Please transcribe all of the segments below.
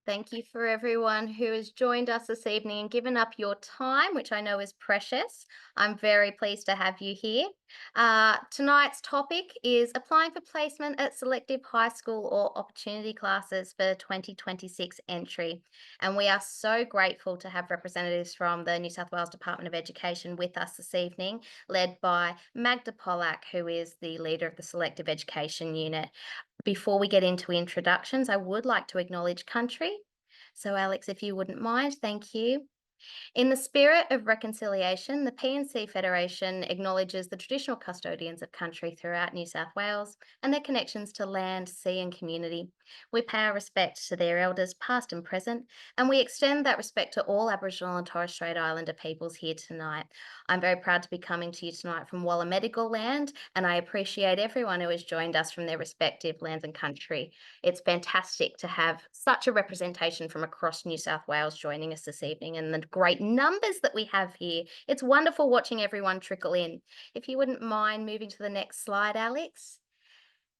Thank you for everyone who has joined us this evening and given up your time, which I know is precious. I'm very pleased to have you here. Tonight's topic is applying for placement at selective high school or opportunity classes for 2026 entry. And we are so grateful to have representatives from the New South Wales Department of Education with us this evening, led by Magda Pollack, who is the leader of the Selective Education Unit. Before we get into introductions, I would like to acknowledge country. So, Alex, if you wouldn't mind, thank you. In the spirit of reconciliation, the PNC Federation acknowledges the traditional custodians of country throughout New South Wales and their connections to land, sea, and community. We pay our respect to their elders, past and present, and we extend that respect to all Aboriginal and Torres Strait Islander peoples here tonight. I'm very proud to be coming to you tonight from Wallamedigal land, and I appreciate everyone who has joined us from their respective lands and country. It's fantastic to have such a representation from across New South Wales joining us this evening and the great numbers that we have here. It's wonderful watching everyone trickle in. If you wouldn't mind moving to the next slide, Alex.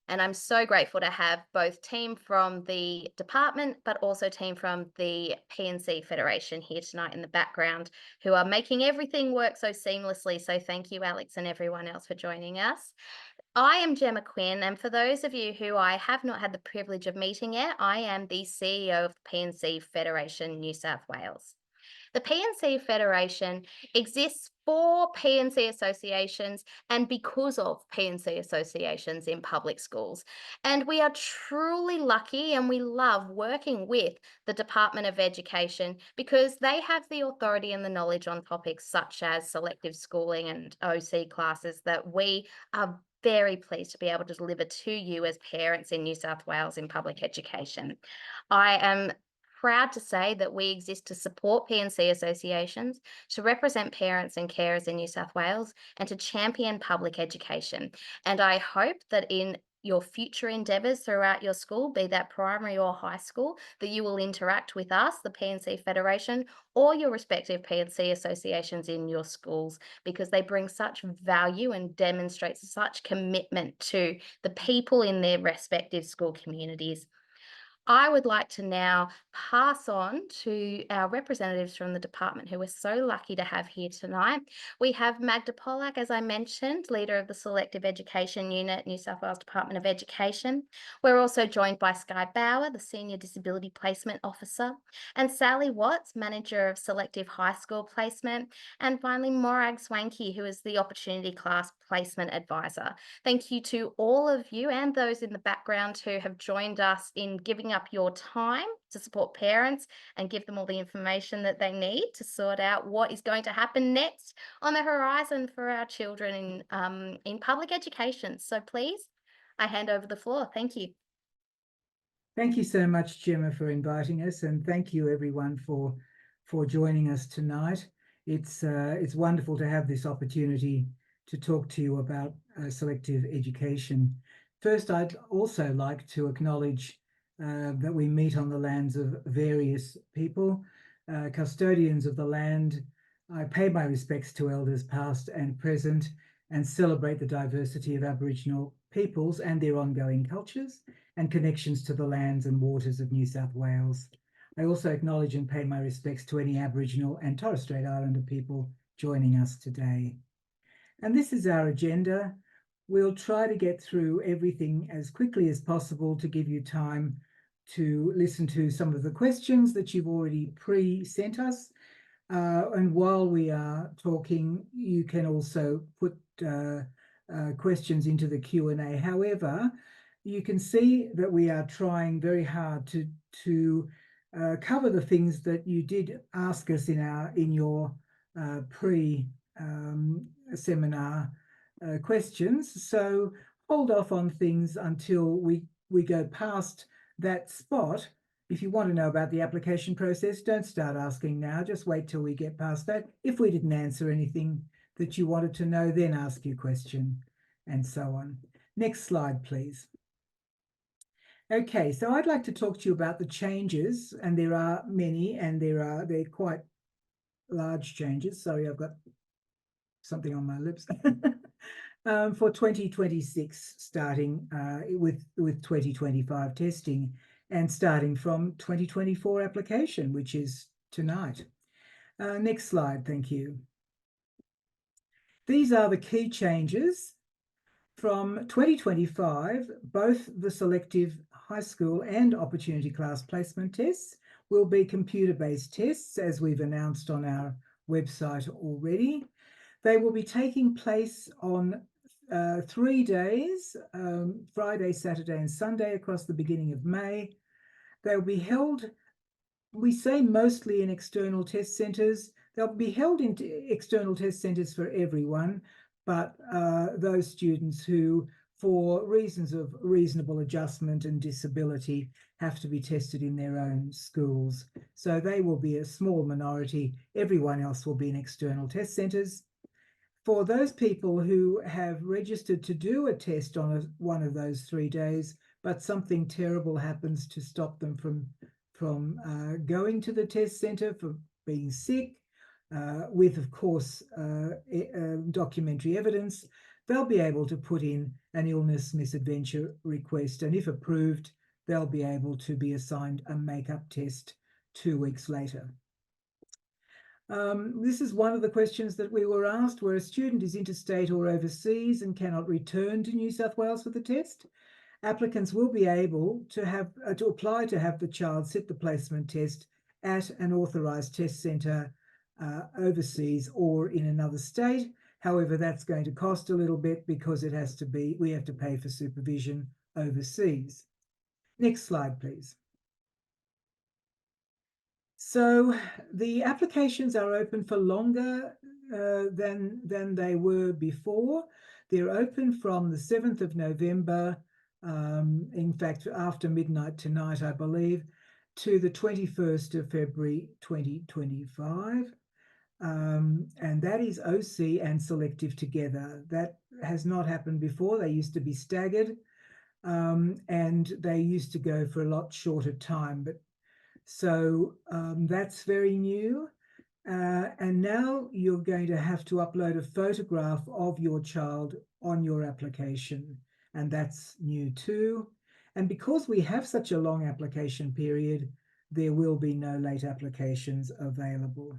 And I'm so grateful to have both team from the department, but also team from the PNC Federation here tonight in the background, who are making everything work so seamlessly. So thank you, Alex, and everyone else for joining us. I am Gemma Quinn, and for those of you who I have not had the privilege of meeting yet, I am the CEO of the PNC Federation New South Wales. The PNC Federation exists for PNC associations and because of PNC associations in public schools. And we are truly lucky and we love working with the Department of Education because they have the authority and the knowledge on topics such as selective schooling and OC classes that we are very pleased to be able to deliver to you as parents in New South Wales in public education. I am proud to say that we exist to support PNC associations, to represent parents and carers in New South Wales, and to champion public education. And I hope that in your future endeavours throughout your school, be that primary or high school, that you will interact with us, the PNC Federation, or your respective PNC associations in your schools, because they bring such value and demonstrate such commitment to the people in their respective school communities. I would like to now pass on to our representatives from the department who we're so lucky to have here tonight. We have Magda Pollack, as I mentioned, leader of the Selective Education Unit, New South Wales Department of Education. We're also joined by Sky Bauer, the Senior Disability Placement Officer, and Sally Watts, Manager of Selective High School Placement, and finally Morag Swanky, who is the Opportunity Class Placement Advisor. Thank you to all of you and those in the background who have joined us in giving up your time to support parents and give them all the information that they need to sort out what is going to happen next on the horizon for our children in public education. So please, I hand over the floor. Thank you. Thank you so much, Gemma, for inviting us, and thank you everyone for joining us tonight. It's wonderful to have this opportunity to talk to you about selective education. First, I'd also like to acknowledge that we meet on the lands of various people, custodians of the land. I pay my respects to elders past and present and celebrate the diversity of Aboriginal peoples and their ongoing cultures and connections to the lands and waters of New South Wales. I also acknowledge and pay my respects to any Aboriginal and Torres Strait Islander people joining us today. And this is our agenda. We'll try to get through everything as quickly as possible to give you time to listen to some of the questions that you've already pre-sent us. And while we are talking, you can also put questions into the Q&A. However, you can see that we are trying very hard to cover the things that you did ask us in your pre-seminar questions. So hold off on things until we go past that spot. If you want to know about the application process, don't start asking now. Just wait till we get past that. If we didn't answer anything that you wanted to know, then ask your question and so on. Next slide, please. Okay, so I'd like to talk to you about the changes, and there are many, and they're quite large changes. Sorry, I've got something on my lips. For 2026, starting with 2025 testing. and starting from 2024 application, which is tonight. Next slide, thank you. These are the key changes. From 2025, both the selective high school and opportunity class placement tests will be computer-based tests, as we've announced on our website already. They will be taking place on 3 days, Friday, Saturday, and Sunday across the beginning of May. They'll be held, we say mostly in external test centres. They'll be held in external test centres for everyone, but those students who, for reasons of reasonable adjustment and disability, have to be tested in their own schools. So they will be a small minority. Everyone else will be in external test centres. For those people who have registered to do a test on one of those 3 days, but something terrible happens to stop them from going to the test centre, for being sick, with, of course, documentary evidence, they'll be able to put in an illness misadventure request, and if approved, they'll be able to be assigned a make-up test 2 weeks later. This is one of the questions that we were asked, where a student is interstate or overseas and cannot return to New South Wales for the test. Applicants will be able to have to apply to have the child sit the placement test at an authorised test centre overseas or in another state. However, that's going to cost a little bit because it has to be, we have to pay for supervision overseas. Next slide, please. So the applications are open for longer than they were before. They're open from the 7th of November, in fact, after midnight tonight, I believe, to the 21st of February 2025. And that is OC and selective together. That has not happened before. They used to be staggered, and they used to go for a lot shorter time. But so that's very new. And now you're going to have to upload a photograph of your child on your application, and that's new too. And because we have such a long application period, there will be no late applications available.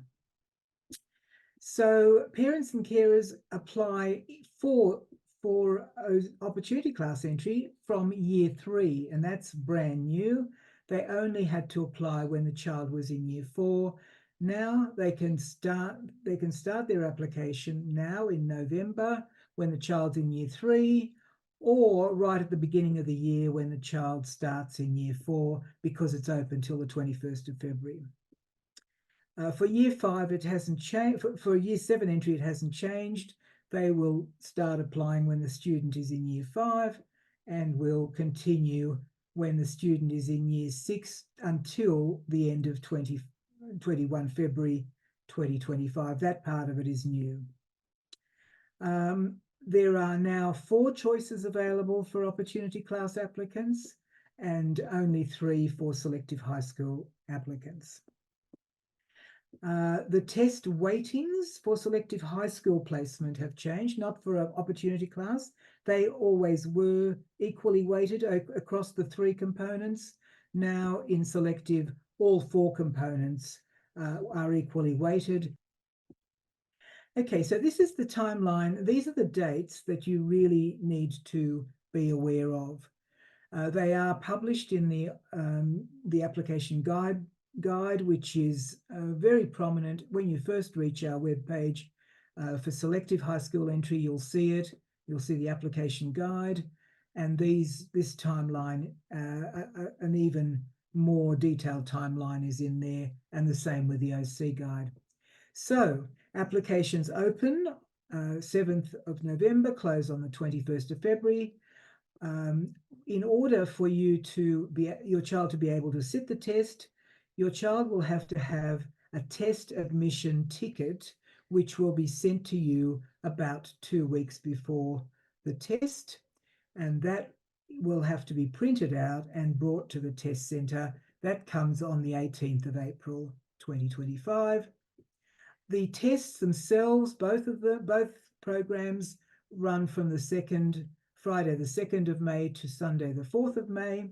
So parents and carers apply for opportunity class entry from year 3, and that's brand new. They only had to apply when the child was in year 4. Now they can start their application now in November when the child's in year 3, or right at the beginning of the year when the child starts in year 4, because it's open till the 21st of February. For year 5, it hasn't changed. For year 7 entry, it hasn't changed. They will start applying when the student is in year 5 and will continue when the student is in year 6 until the end of 21 February 2025. That part of it is new. There are now 4 choices available for opportunity class applicants and only 3 for selective high school applicants. The test weightings for selective high school placement have changed, not for an opportunity class. They always were equally weighted across the 3 components. Now in selective, all 4 components are equally weighted. Okay, so this is the timeline. These are the dates that you really need to be aware of. They are published in the application guide, which is very prominent. When you first reach our webpage for selective high school entry, you'll see it. You'll see the application guide, and this timeline, an even more detailed timeline is in there, and the same with the OC guide. So applications open 7th of November, close on the 21st of February. In order for your child to be able to sit the test, your child will have to have a test admission ticket, which will be sent to you about 2 weeks before the test, and that will have to be printed out and brought to the test centre. That comes on the 18th of April 2025. The tests themselves, both programs, run from Friday the 2nd of May to Sunday the 4th of May.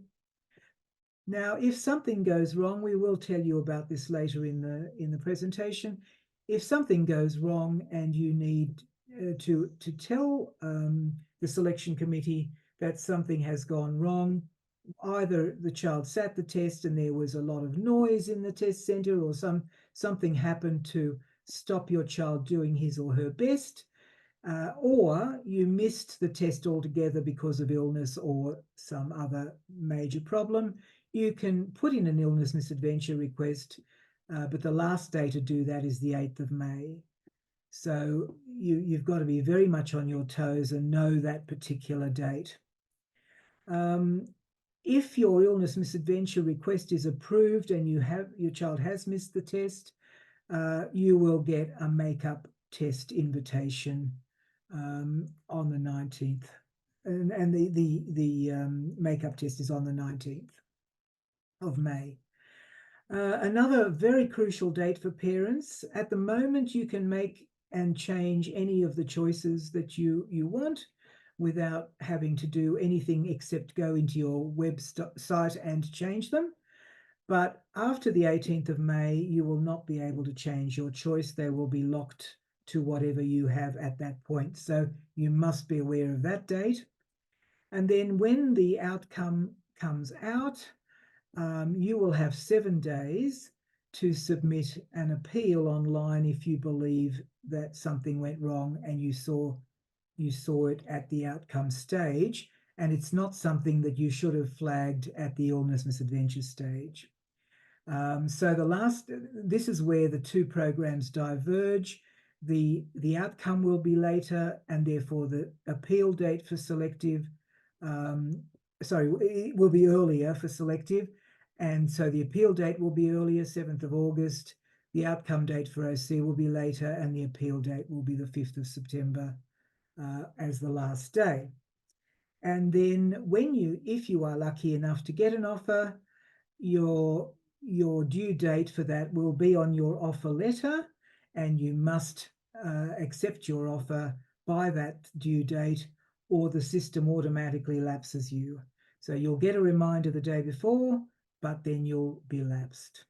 Now, if something goes wrong, we will tell you about this later in the presentation. If something goes wrong and you need to tell the selection committee that something has gone wrong, either the child sat the test and there was a lot of noise in the test center, or something happened to stop your child doing his or her best, or you missed the test altogether because of illness or some other major problem, you can put in an illness misadventure request, but the last day to do that is the 8th of May. So you've got to be very much on your toes and know that particular date. If your illness misadventure request is approved and your child has missed the test, you will get a makeup test invitation on the 19th, and the makeup test is on the 19th of May. Another very crucial date for parents. At the moment, you can make and change any of the choices that you want without having to do anything except go into your website and change them. But after the 18th of May, you will not be able to change your choice. They will be locked to whatever you have at that point. So you must be aware of that date. And then when the outcome comes out, you will have 7 days to submit an appeal online if you believe that something went wrong and you saw it at the outcome stage, and it's not something that you should have flagged at the illness misadventure stage. So this is where the two programs diverge. The outcome will be later, and therefore the appeal date for selective, it will be earlier for selective, and so the appeal date will be earlier, 7th of August. The outcome date for OC will be later, and the appeal date will be the 5th of September as the last day. And then if you are lucky enough to get an offer, your due date for that will be on your offer letter, and you must accept your offer by that due date, or the system automatically lapses you. So you'll get a reminder the day before, but then you'll be lapsed.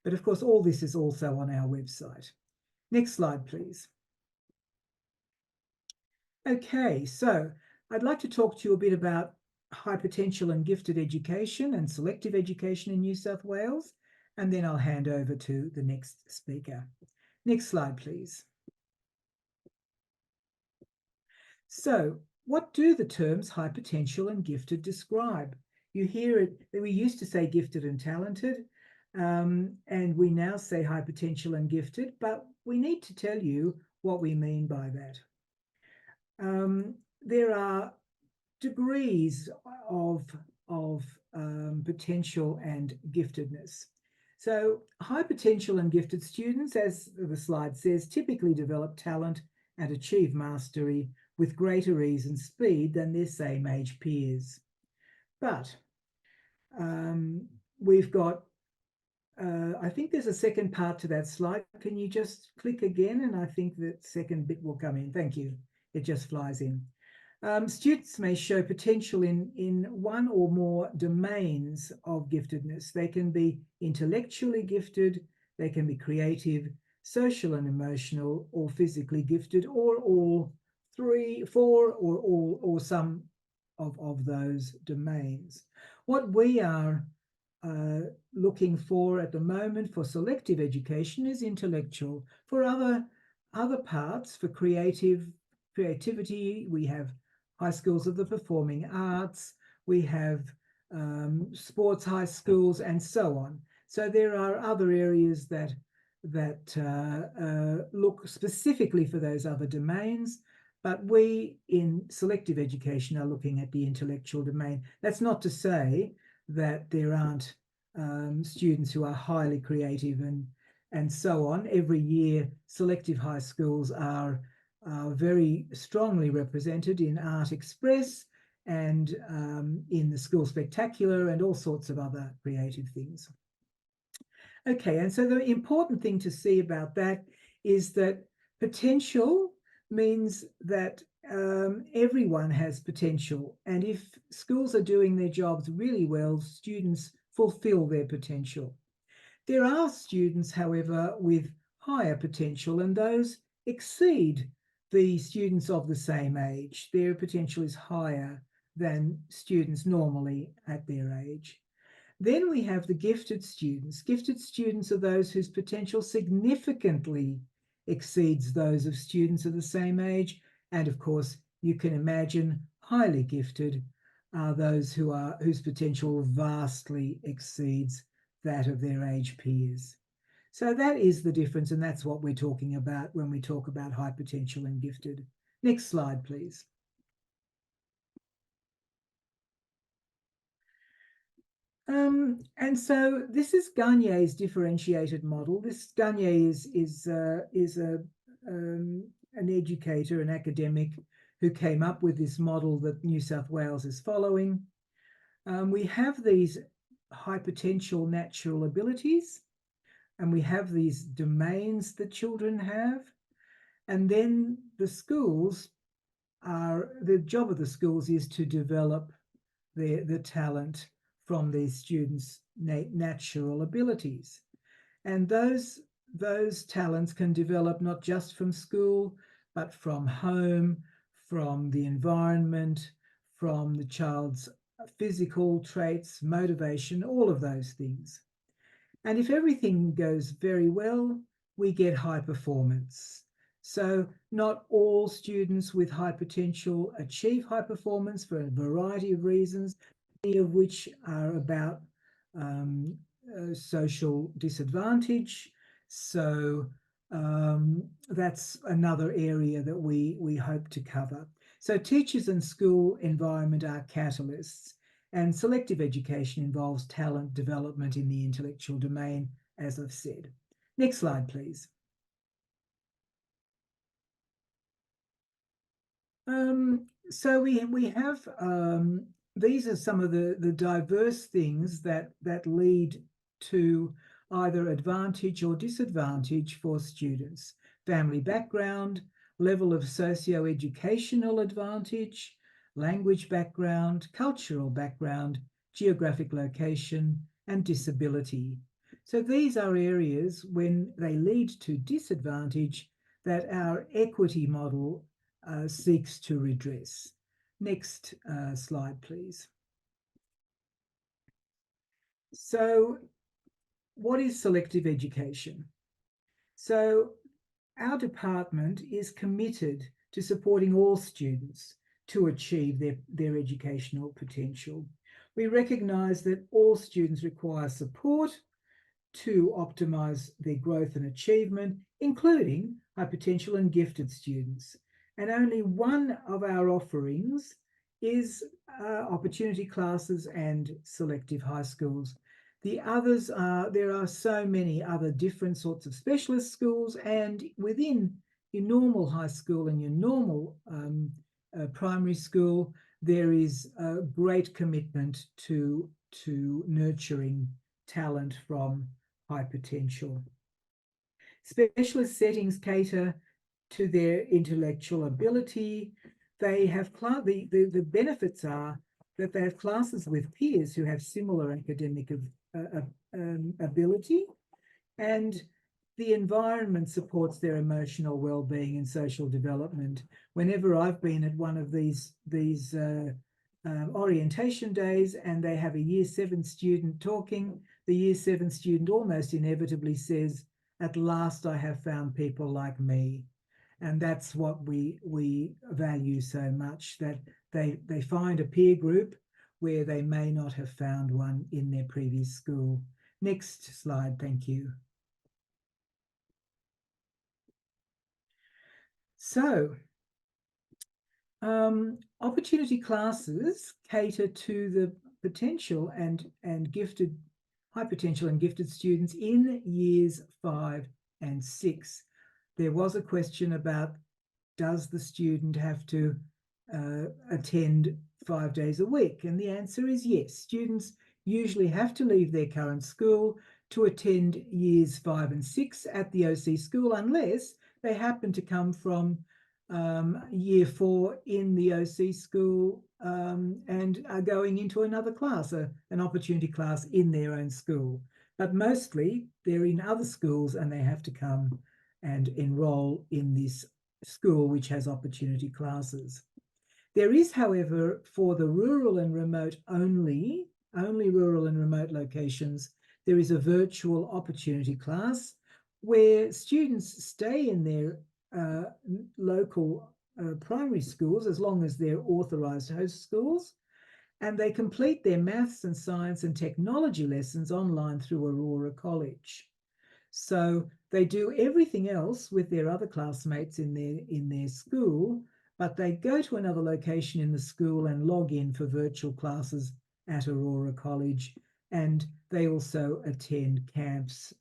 But of course, all this is also on our website. Next slide, please. Okay, so I'd like to talk to you a bit about high potential and gifted education and selective education in New South Wales, and then I'll hand over to the next speaker. Next slide, please. So what do the terms high potential and gifted describe? You hear it, we used to say gifted and talented, and we now say high potential and gifted, but we need to tell you what we mean by that. There are degrees of potential and giftedness. So high potential and gifted students, as the slide says, typically develop talent and achieve mastery with greater ease and speed than their same age peers. But we've got, I think there's a second part to that slide. Can you just click again? And I think that second bit will come in. Thank you. It just flies in. Students may show potential in one or more domains of giftedness. They can be intellectually gifted, they can be creative, social and emotional, or physically gifted, or all 3, 4, or some of those domains. What we are looking for at the moment for selective education is intellectual. For other parts, for creativity, we have high schools of the performing arts, we have sports high schools, and so on. So there are other areas that look specifically for those other domains, but we in selective education are looking at the intellectual domain. That's not to say that there aren't students who are highly creative and so on. Every year, selective high schools are very strongly represented in Art Express and in the School Spectacular and all sorts of other creative things. Okay, and so the important thing to see about that is that potential means that everyone has potential, and if schools are doing their jobs really well, students fulfill their potential. There are students, however, with higher potential, and those exceed the students of the same age. Their potential is higher than students normally at their age. Then we have the gifted students. Gifted students are those whose potential significantly exceeds those of students of the same age. And of course, you can imagine highly gifted are those whose potential vastly exceeds that of their age peers. So that is the difference, and that's what we're talking about when we talk about high potential and gifted. Next slide, please. And so this is Gagne's differentiated model. This Gagne is an educator, an academic who came up with this model that New South Wales is following. We have these high potential natural abilities, and we have these domains that children have. And then the job of the schools is to develop the talent from these students' natural abilities. And those talents can develop not just from school, but from home, from the environment, from the child's physical traits, motivation, all of those things. And if everything goes very well, we get high performance. So not all students with high potential achieve high performance for a variety of reasons, many of which are about social disadvantage. So that's another area that we hope to cover. So teachers and school environment are catalysts, and selective education involves talent development in the intellectual domain, as I've said. Next slide, please. So we have these are some of the diverse things that lead to either advantage or disadvantage for students: family background, level of socio-educational advantage, language background, cultural background, geographic location, and disability. So these are areas, when they lead to disadvantage, that our equity model seeks to redress. Next slide, please. So what is selective education? So our department is committed to supporting all students to achieve their educational potential. We recognise that all students require support to optimise their growth and achievement, including high potential and gifted students. And only one of our offerings is opportunity classes and selective high schools. The others there are so many other different sorts of specialist schools, and within your normal high school and your normal primary school, there is a great commitment to nurturing talent from high potential. Specialist settings cater to their intellectual ability. They have the benefits are that they have classes with peers who have similar academic ability, and the environment supports their emotional well-being and social development. Whenever I've been at one of these orientation days and they have a Year 7 student talking, the Year 7 student almost inevitably says, "At last I have found people like me." And that's what we value so much, that they find a peer group where they may not have found one in their previous school. Next slide, thank you. So, opportunity classes cater to the potential and gifted, high potential and gifted students in years 5 and 6. There was a question about, does the student have to attend 5 days a week? And the answer is yes. Students usually have to leave their current school to attend years 5 and 6 at the OC school, unless they happen to come from year 4 in the OC school and are going into another class, an opportunity class in their own school. But mostly they're in other schools and they have to come and enroll in this school which has opportunity classes. There is, however, for the rural and remote only rural and remote locations, there is a virtual opportunity class where students stay in their local primary schools as long as they're authorised host schools, and they complete their maths and science and technology lessons online through Aurora College. So they do everything else with their other classmates in their school, but they go to another location in the school and log in for virtual classes at Aurora College, and they also attend camps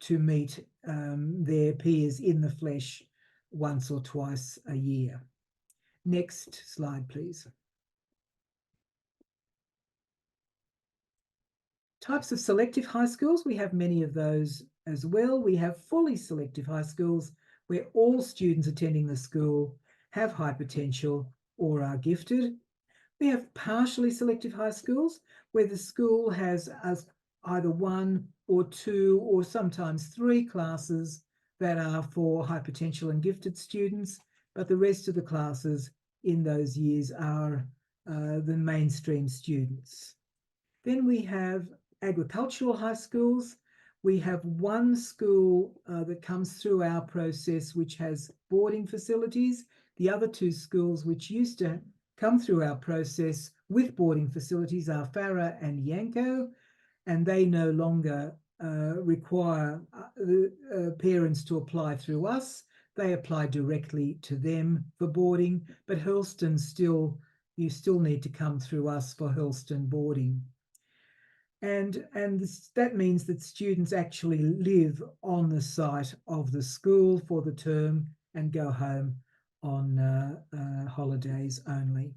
to meet their peers in the flesh once or twice a year. Next slide, please. Types of selective high schools, we have many of those as well. We have fully selective high schools where all students attending the school have high potential or are gifted. We have partially selective high schools where the school has either 1 or 2 or sometimes 3 classes that are for high potential and gifted students, but the rest of the classes in those years are the mainstream students. Then we have agricultural high schools. We have one school that comes through our process which has boarding facilities. The other 2 schools which used to come through our process with boarding facilities are Farah and Yanko, and they no longer require parents to apply through us. They apply directly to them for boarding, but Hurlstone you still need to come through us for Hurlstone boarding. And that means that students actually live on the site of the school for the term and go home on holidays only.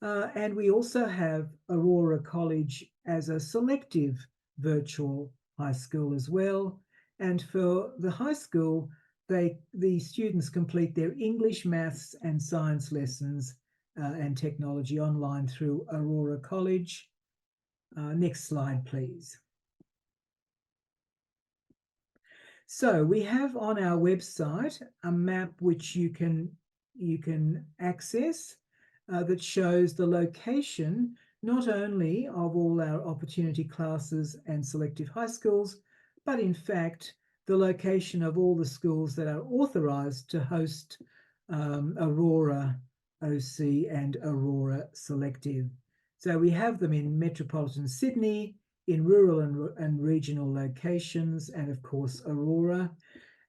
And we also have Aurora College as a selective virtual high school as well. And for the high school, the students complete their English, maths and science lessons and technology online through Aurora College. Next slide, please. So we have on our website a map which you can access that shows the location not only of all our opportunity classes and selective high schools, but in fact the location of all the schools that are authorised to host Aurora OC and Aurora Selective. So we have them in metropolitan Sydney, in rural and regional locations, and of course Aurora.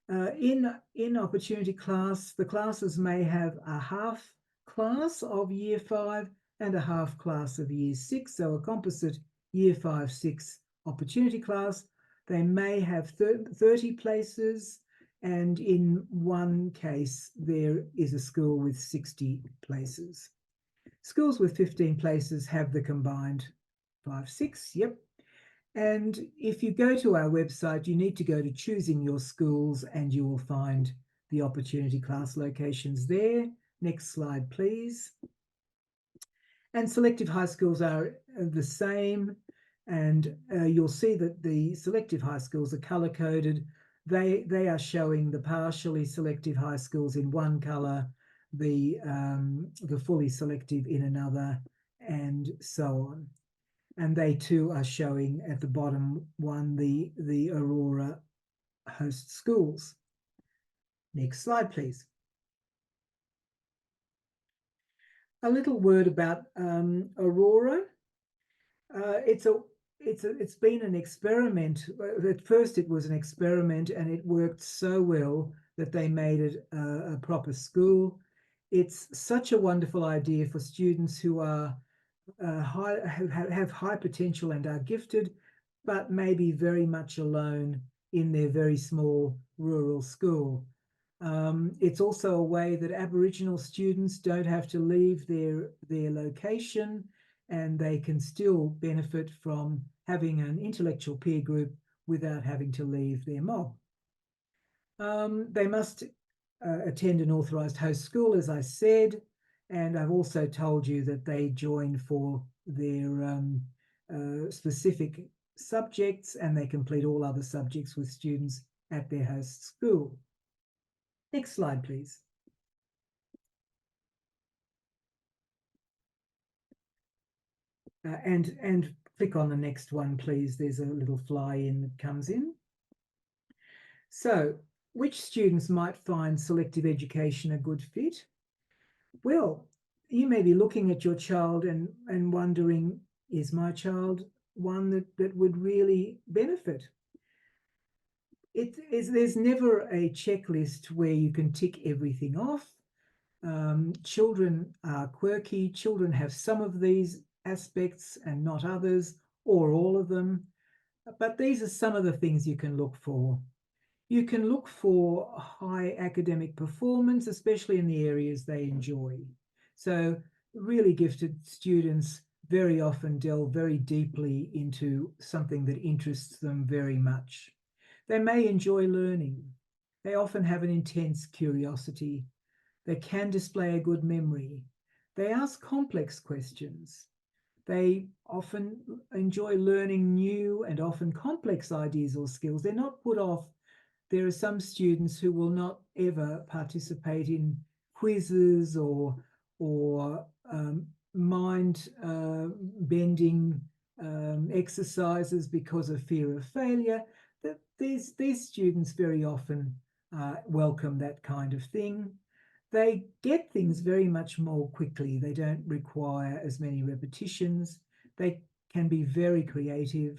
In opportunity class, the classes may have a half class of year 5 and a half class of year 6, so a composite year 5-6 opportunity class. They may have 30 places, and in one case there is a school with 60 places. Schools with 15 places have the combined 5-6, yep. And if you go to our website, you need to go to choosing your schools and you will find the opportunity class locations there. Next slide, please. And selective high schools are the same. And you'll see that the selective high schools are color-coded. They are showing the partially selective high schools in one color, the fully selective in another, and so on. And they too are showing at the bottom one the Aurora host schools. Next slide, please. A little word about Aurora. It's been an experiment. At first it was an experiment and it worked so well that they made it a proper school. It's such a wonderful idea for students who are have high potential and are gifted, but maybe very much alone in their very small rural school. It's also a way that Aboriginal students don't have to leave their location, and they can still benefit from having an intellectual peer group without having to leave their mob. They must attend an authorised host school, as I said, and I've also told you that they join for their specific subjects, and they complete all other subjects with students at their host school. Next slide, please. And click on the next one, please. There's a little fly-in that comes in. So, which students might find selective education a good fit? Well, you may be looking at your child and wondering, is my child one that would really benefit? There's never a checklist where you can tick everything off. Children are quirky. Children have some of these aspects and not others, or all of them. But these are some of the things you can look for. You can look for high academic performance, especially in the areas they enjoy. So really gifted students very often delve very deeply into something that interests them very much. They may enjoy learning. They often have an intense curiosity. They can display a good memory. They ask complex questions. They often enjoy learning new and often complex ideas or skills. They're not put off. There are some students who will not ever participate in quizzes or mind bending exercises because of fear of failure. These students very often welcome that kind of thing. They get things very much more quickly. They don't require as many repetitions. They can be very creative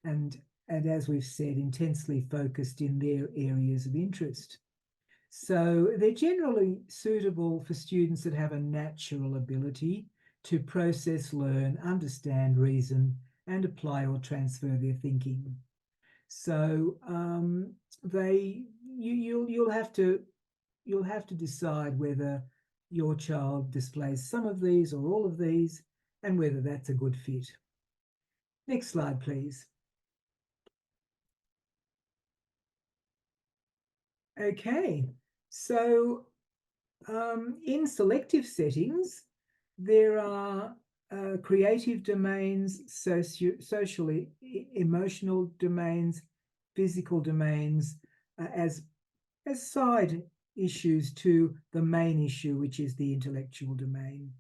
and as we've said, intensely focused in their areas of interest. So they're generally suitable for students that have a natural ability to process, learn, understand, reason, and apply or transfer their thinking. So you'll have to decide whether your child displays some of these or all of these, and whether that's a good fit. Next slide, please. Okay, so in selective settings, there are creative domains, socially, emotional domains, physical domains, as side issues to the main issue, which is the intellectual domain.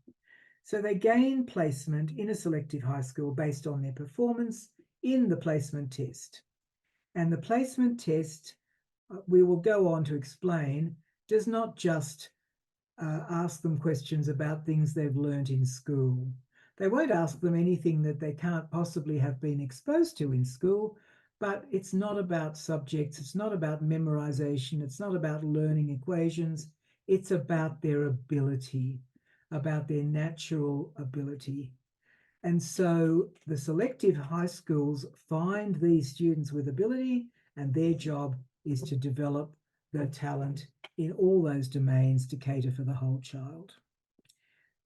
So they gain placement in a selective high school based on their performance in the placement test. And the placement test, we will go on to explain, does not just ask them questions about things they've learnt in school. They won't ask them anything that they can't possibly have been exposed to in school, but it's not about subjects, it's not about memorization, it's not about learning equations, it's about their ability, about their natural ability. And so the selective high schools find these students with ability, and their job is to develop the talent in all those domains to cater for the whole child.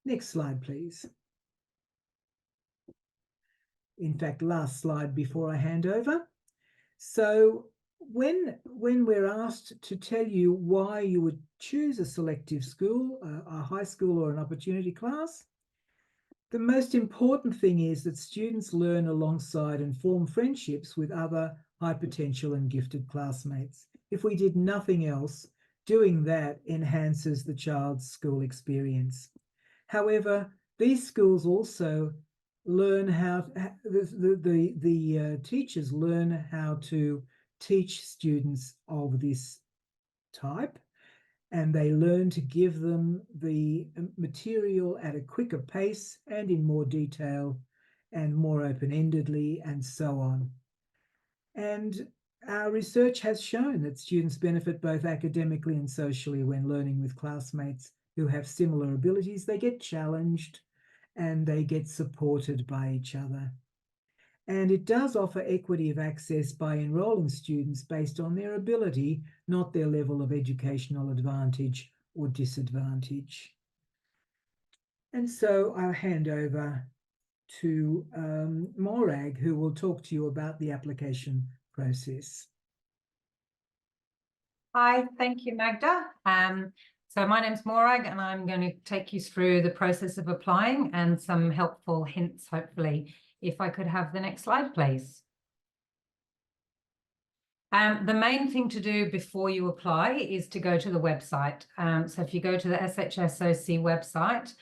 Next slide, please. In fact, last slide before I hand over. So when we're asked to tell you why you would choose a selective school, a high school or an opportunity class, the most important thing is that students learn alongside and form friendships with other high potential and gifted classmates. If we did nothing else, doing that enhances the child's school experience. However, these schools also learn how the teachers learn how to teach students of this type, and they learn to give them the material at a quicker pace and in more detail and more open-endedly and so on. And our research has shown that students benefit both academically and socially when learning with classmates who have similar abilities. They get challenged and they get supported by each other. And it does offer equity of access by enrolling students based on their ability, not their level of educational advantage or disadvantage. And so I'll hand over to Morag, who will talk to you about the application process. Hi, thank you, Magda. So my name's Morag, and I'm going to take you through the process of applying and some helpful hints, hopefully. If I could have the next slide, please. The main thing to do before you apply is to go to the website. So if you go to the SHSOC website,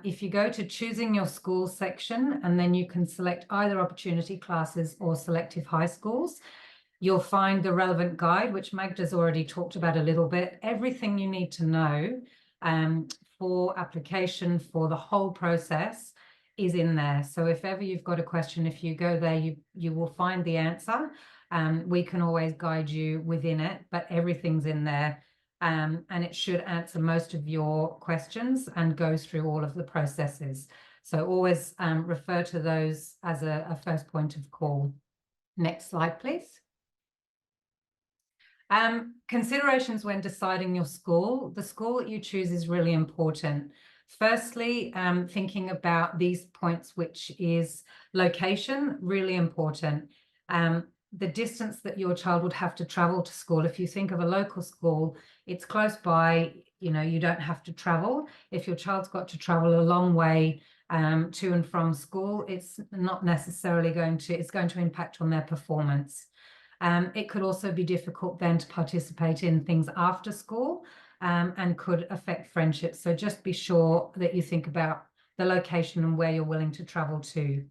if you go to choosing your school section, and then you can select either opportunity classes or selective high schools, you'll find the relevant guide, which Magda's already talked about a little bit. Everything you need to know for application for the whole process is in there. So if ever you've got a question, if you go there, you will find the answer. We can always guide you within it, but everything's in there. And it should answer most of your questions and goes through all of the processes. So always refer to those as a first point of call. Next slide, please. Considerations when deciding your school. The school that you choose is really important. Firstly, thinking about these points, which is location, really important. The distance that your child would have to travel to school. If you think of a local school, it's close by, you know, you don't have to travel. If your child's got to travel a long way to and from school, it's not necessarily it's going to impact on their performance. It could also be difficult then to participate in things after school and could affect friendships. So just be sure that you think about the location and where you're willing to travel to.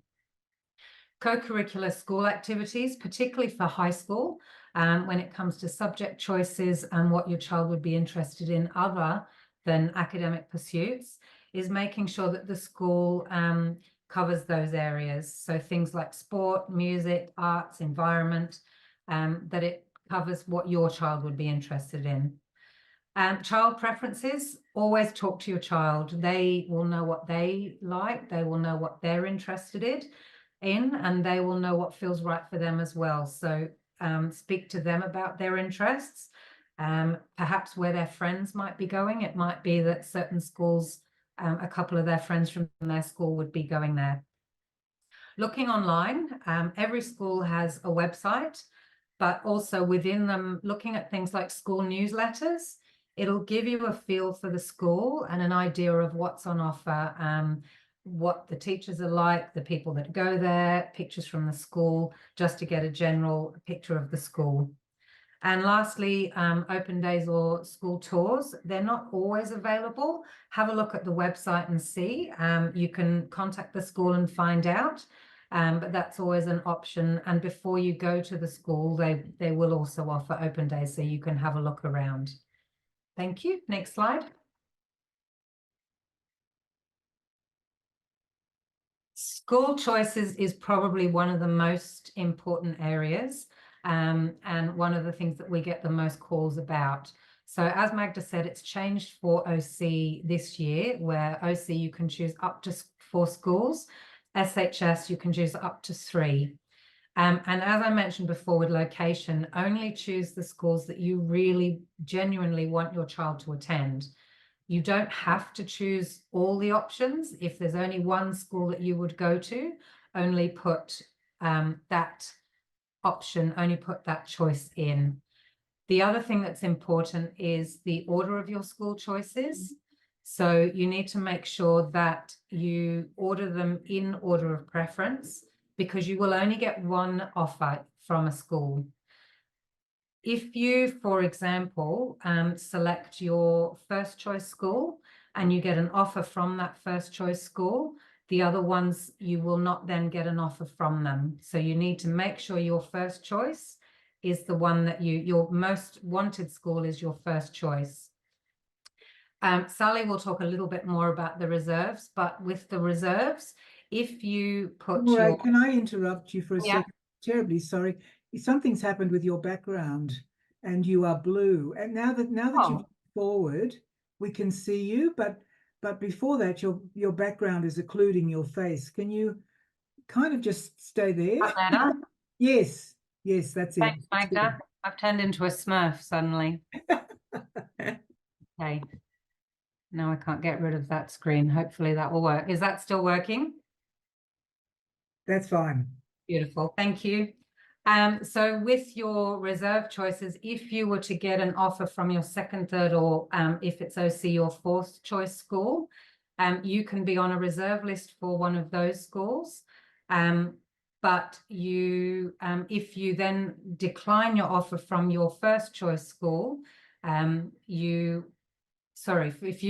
Co-curricular school activities, particularly for high school, when it comes to subject choices and what your child would be interested in other than academic pursuits, is making sure that the school covers those areas. So things like sport, music, arts, environment, that it covers what your child would be interested in. Child preferences, always talk to your child. They will know what they like, they will know what they're interested in, and they will know what feels right for them as well. So speak to them about their interests, perhaps where their friends might be going. It might be that certain schools, a couple of their friends from their school would be going there. Looking online, every school has a website, but also within them, looking at things like school newsletters. It'll give you a feel for the school and an idea of what's on offer, what the teachers are like, the people that go there, pictures from the school, just to get a general picture of the school. And lastly, open days or school tours. They're not always available. Have a look at the website and see. You can contact the school and find out. But that's always an option. And before you go to the school, they will also offer open days so you can have a look around. Thank you. Next slide. School choices is probably one of the most important areas and one of the things that we get the most calls about. So as Magda said, it's changed for OC this year, where OC you can choose up to 4 schools. SHS, you can choose up to 3. And as I mentioned before with location, only choose the schools that you really genuinely want your child to attend. You don't have to choose all the options. If there's only one school that you would go to, only put that option, only put that choice in. The other thing that's important is the order of your school choices. So you need to make sure that you order them in order of preference, because you will only get one offer from a school. If you, for example, select your first choice school and you get an offer from that first choice school, the other ones, you will not then get an offer from them. So you need to make sure your first choice is the one that your most wanted school is your first choice. Sally will talk a little bit more about the reserves, but with the reserves, if you put Right, can I interrupt you for a Yeah. second? Terribly sorry. Something's happened with your background and you are blue. And now that you've forward, we can see you, but before that, your background is occluding your face. Can you kind of just stay there? Better? Yes, that's it. Thanks, Magda. I've turned into a Smurf suddenly. Okay. Now I can't get rid of that screen. Hopefully that will work. Is that still working? That's fine. Beautiful. Thank you. So with your reserve choices, if you were to get an offer from your second, third, or if it's OC, your fourth choice school, you can be on a reserve list for one of those schools. But you, if you then decline your offer from your first choice school, if you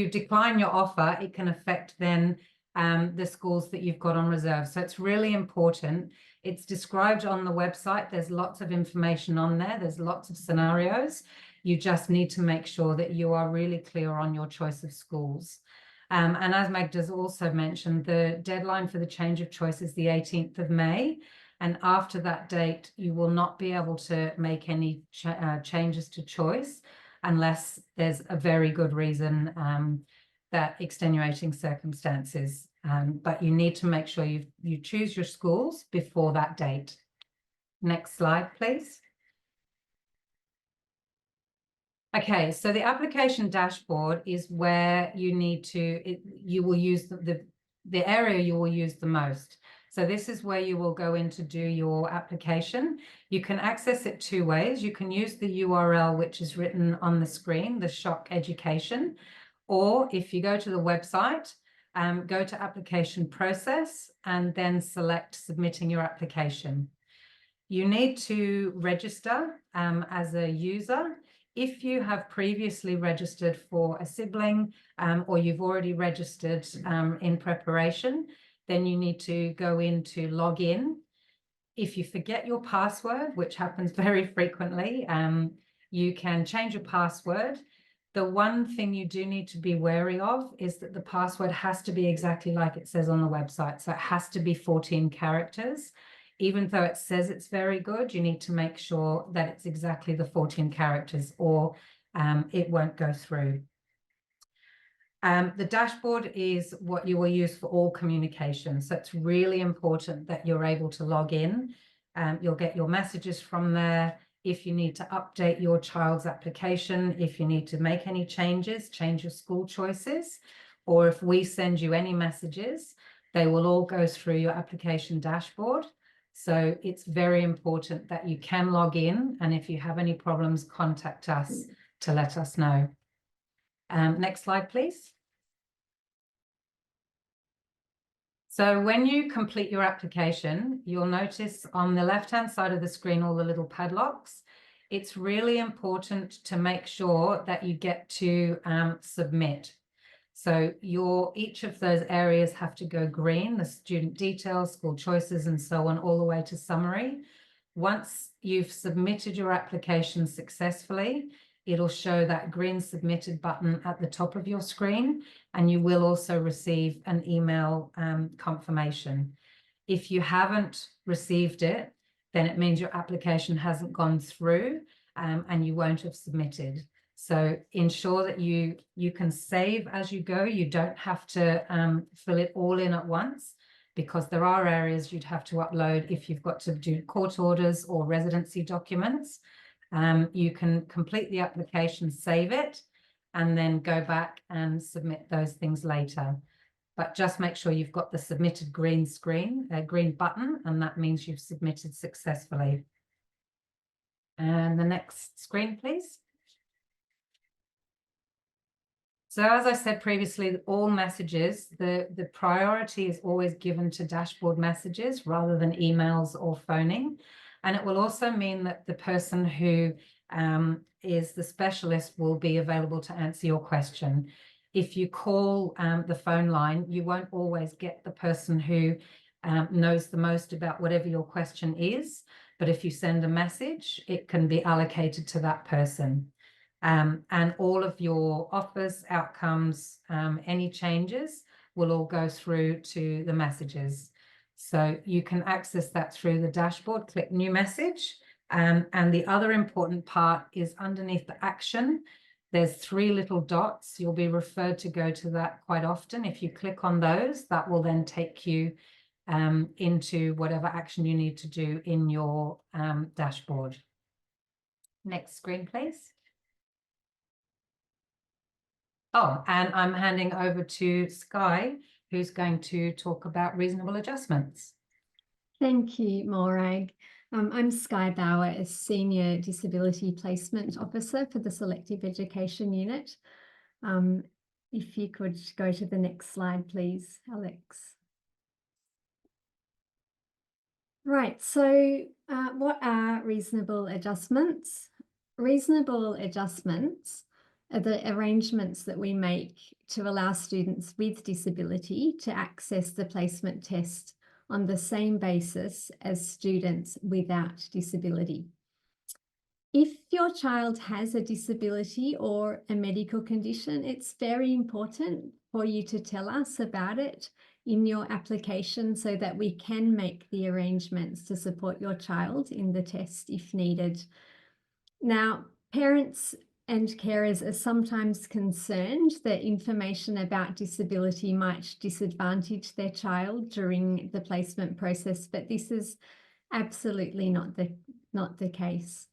decline your offer, it can affect then the schools that you've got on reserve. So it's really important. It's described on the website. There's lots of information on there. There's lots of scenarios. You just need to make sure that you are really clear on your choice of schools. And as Magda's also mentioned, the deadline for the change of choice is the 18th of May. And after that date, you will not be able to make any changes to choice unless there's a very good reason, that extenuating circumstances. But you need to make sure you choose your schools before that date. Next slide, please. Okay, so the application dashboard is where you need to, you will use the area you will use the most. So this is where you will go in to do your application. You can access it two ways. You can use the URL, which is written on the screen, the Shock Education, or if you go to the website, go to application process and then select submitting your application. You need to register as a user. If you have previously registered for a sibling or you've already registered in preparation, then you need to go in to log in. If you forget your password, which happens very frequently, you can change your password. The one thing you do need to be wary of is that the password has to be exactly like it says on the website. So it has to be 14 characters. Even though it says it's very good, you need to make sure that it's exactly the 14 characters or it won't go through. The dashboard is what you will use for all communication. So it's really important that you're able to log in. You'll get your messages from there. If you need to update your child's application, if you need to make any changes, change your school choices, or if we send you any messages, they will all go through your application dashboard. So it's very important that you can log in, and if you have any problems, contact us to let us know. Next slide, please. So when you complete your application, you'll notice on the left-hand side of the screen all the little padlocks. It's really important to make sure that you get to submit. So each of those areas have to go green, the student details, school choices, and so on, all the way to summary. Once you've submitted your application successfully, it'll show that green submitted button at the top of your screen, and you will also receive an email confirmation. If you haven't received it, then it means your application hasn't gone through and you won't have submitted. So ensure that you can save as you go. You don't have to fill it all in at once, because there are areas you'd have to upload if you've got to do court orders or residency documents. You can complete the application, save it, and then go back and submit those things later. But just make sure you've got the submitted green button, and that means you've submitted successfully. And the next screen, please. So as I said previously, all messages, the priority is always given to dashboard messages rather than emails or phoning. And it will also mean that the person who is the specialist will be available to answer your question. If you call the phone line, you won't always get the person who knows the most about whatever your question is. But if you send a message, it can be allocated to that person. And all of your offers, outcomes, any changes will all go through to the messages. So you can access that through the dashboard, click new message. And the other important part is underneath the action, there's 3 little dots. You'll be referred to go to that quite often. If you click on those, that will then take you into whatever action you need to do in your dashboard. Next screen, please. Oh, and I'm handing over to Skye, who's going to talk about reasonable adjustments. Thank you, Morag. I'm Skye Bauer, a Senior Disability Placement Officer for the Selective Education Unit. If you could go to the next slide, please, Alex. Right, so what are reasonable adjustments? Reasonable adjustments are the arrangements that we make to allow students with disability to access the placement test on the same basis as students without disability. If your child has a disability or a medical condition, it's very important for you to tell us about it in your application so that we can make the arrangements to support your child in the test if needed. Now, parents and carers are sometimes concerned that information about disability might disadvantage their child during the placement process, but this is absolutely not the case.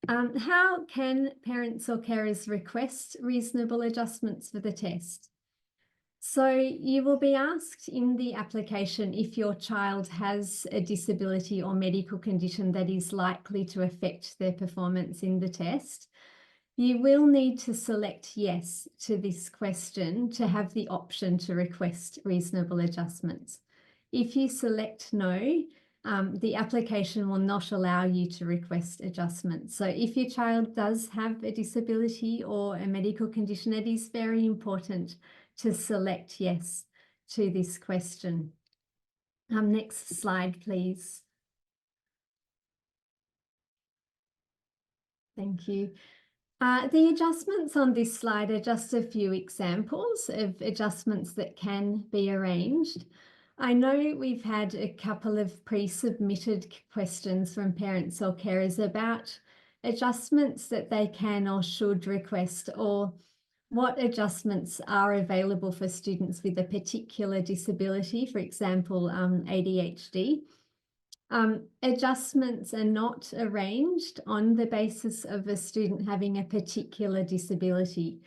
How can parents or carers request reasonable adjustments for the test? So you will be asked in the application if your child has a disability or medical condition that is likely to affect their performance in the test. You will need to select yes to this question to have the option to request reasonable adjustments. If you select no, the application will not allow you to request adjustments. So if your child does have a disability or a medical condition, it is very important to select yes to this question. Next slide, please. Thank you. The adjustments on this slide are just a few examples of adjustments that can be arranged. I know we've had a couple of pre-submitted questions from parents or carers about adjustments that they can or should request, or what adjustments are available for students with a particular disability, for example, ADHD. Adjustments are not arranged on the basis of a student having a particular disability,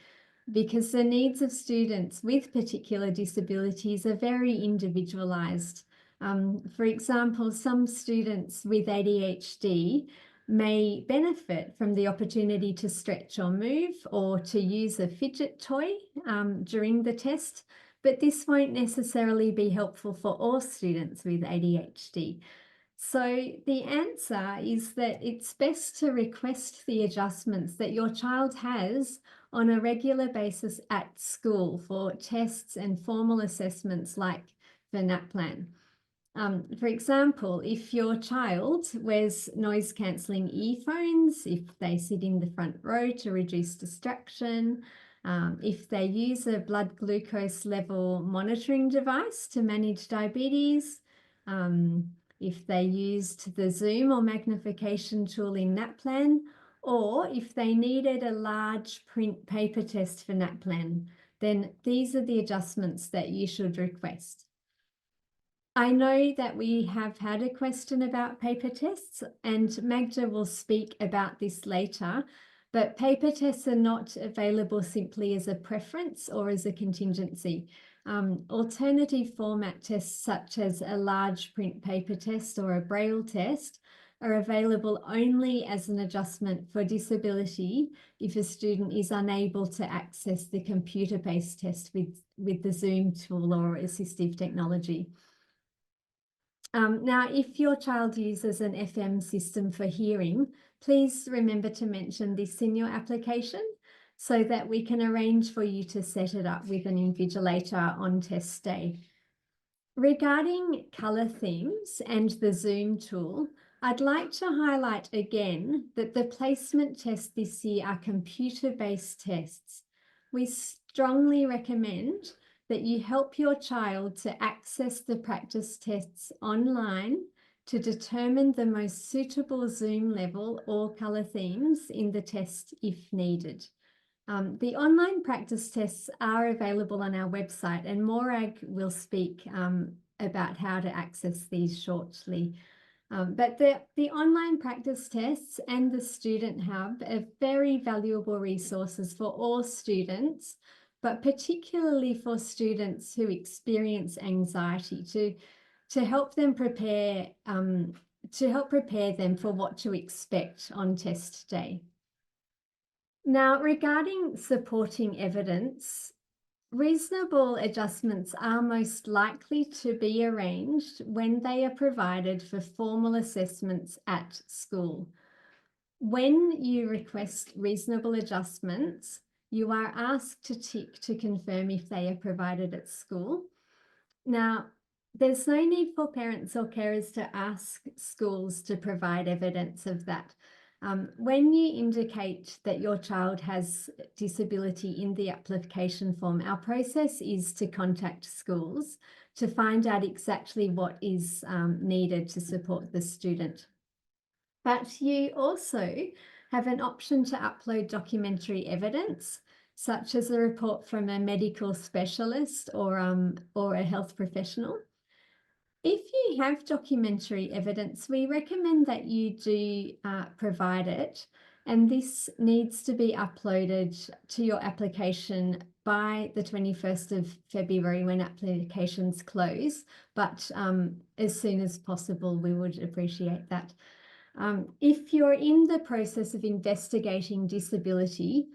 because the needs of students with particular disabilities are very individualized. For example, some students with ADHD may benefit from the opportunity to stretch or move or to use a fidget toy during the test, but this won't necessarily be helpful for all students with ADHD. So the answer is that it's best to request the adjustments that your child has on a regular basis at school for tests and formal assessments like the NAPLAN. For example, if your child wears noise-cancelling earphones, if they sit in the front row to reduce distraction, if they use a blood glucose level monitoring device to manage diabetes, if they used the zoom or magnification tool in NAPLAN, or if they needed a large print paper test for NAPLAN, then these are the adjustments that you should request. I know that we have had a question about paper tests, and Magda will speak about this later, but paper tests are not available simply as a preference or as a contingency. Alternative format tests such as a large print paper test or a Braille test are available only as an adjustment for disability if a student is unable to access the computer-based test with the Zoom tool or assistive technology. Now, if your child uses an FM system for hearing, please remember to mention this in your application so that we can arrange for you to set it up with an invigilator on test day. Regarding colour themes and the Zoom tool, I'd like to highlight again that the placement tests this year are computer-based tests. We strongly recommend that you help your child to access the practice tests online to determine the most suitable Zoom level or colour themes in the test if needed. The online practice tests are available on our website, and Morag will speak about how to access these shortly. But the online practice tests and the Student Hub are very valuable resources for all students, but particularly for students who experience anxiety, to help them prepare to help prepare them for what to expect on test day. Now, regarding supporting evidence, reasonable adjustments are most likely to be arranged when they are provided for formal assessments at school. When you request reasonable adjustments, you are asked to tick to confirm if they are provided at school. Now, there's no need for parents or carers to ask schools to provide evidence of that. When you indicate that your child has disability in the application form, our process is to contact schools to find out exactly what is needed to support the student. But you also have an option to upload documentary evidence, such as a report from a medical specialist or a health professional. If you have documentary evidence, we recommend that you do provide it, and this needs to be uploaded to your application by the 21st of February when applications close, but as soon as possible, we would appreciate that. If you're in the process of investigating disability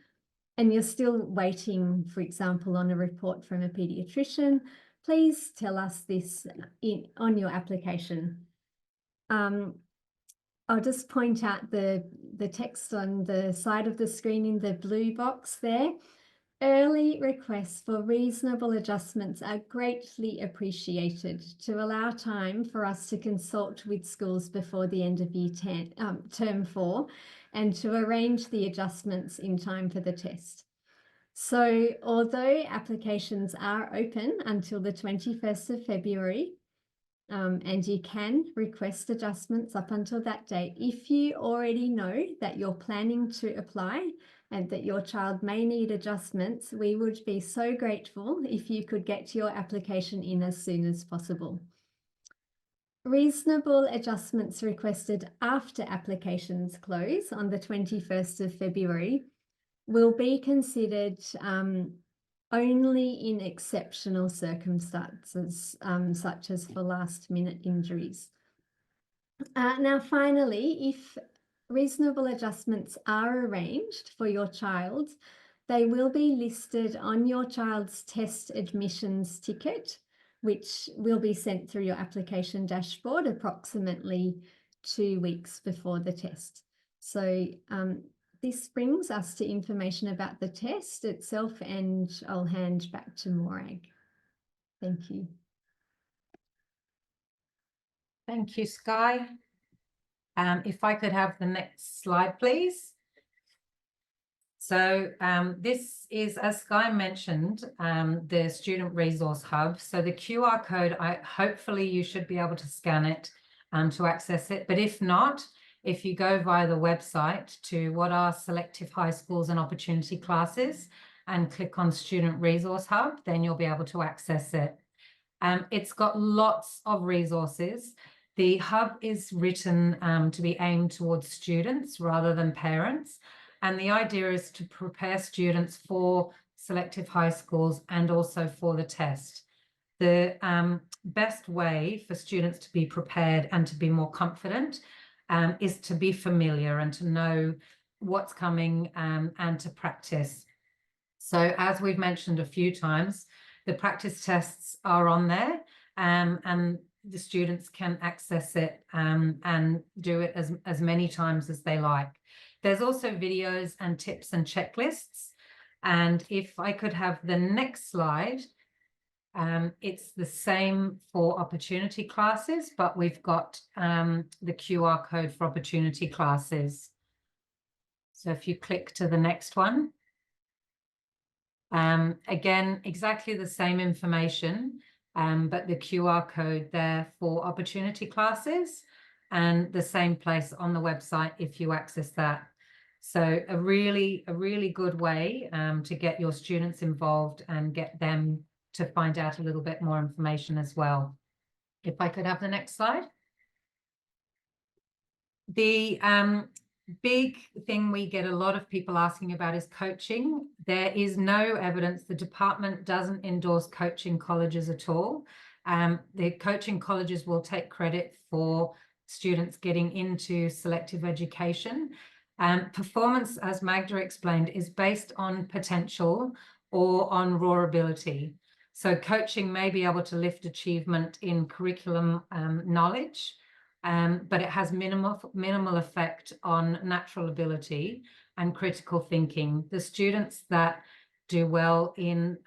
and you're still waiting, for example, on a report from a paediatrician, please tell us this on your application. I'll just point out the text on the side of the screen in the blue box there. Early requests for reasonable adjustments are greatly appreciated to allow time for us to consult with schools before the end of term 4 and to arrange the adjustments in time for the test. So although applications are open until the 21st of February, and you can request adjustments up until that date, if you already know that you're planning to apply and that your child may need adjustments, we would be so grateful if you could get your application in as soon as possible. Reasonable adjustments requested after applications close on the 21st of February will be considered only in exceptional circumstances, such as for last-minute injuries. Now, finally, if reasonable adjustments are arranged for your child, they will be listed on your child's test admissions ticket, which will be sent through your application dashboard approximately 2 weeks before the test. So this brings us to information about the test itself, and I'll hand back to Morag. Thank you. Thank you, Sky. If I could have the next slide, please. So this is, as Sky mentioned, the Student Resource Hub. So the QR code, hopefully you should be able to scan it to access it. But if not, if you go via the website to what are selective high schools and opportunity classes and click on Student Resource Hub, then you'll be able to access it. It's got lots of resources. The hub is written to be aimed towards students rather than parents. And the idea is to prepare students for selective high schools and also for the test. The best way for students to be prepared and to be more confident is to be familiar and to know what's coming and to practice. So as we've mentioned a few times, the practice tests are on there and the students can access it and do it as many times as they like. There's also videos and tips and checklists. And if I could have the next slide, it's the same for opportunity classes, but we've got the QR code for opportunity classes. So if you click to the next one, again, exactly the same information, but the QR code there for opportunity classes and the same place on the website if you access that. So a really good way to get your students involved and get them to find out a little bit more information as well. If I could have the next slide. The big thing we get a lot of people asking about is coaching. There is no evidence. The department doesn't endorse coaching colleges at all. The coaching colleges will take credit for students getting into selective education. Performance, as Magda explained, is based on potential or on raw ability. So coaching may be able to lift achievement in curriculum knowledge, but it has minimal effect on natural ability and critical thinking. The students that do well in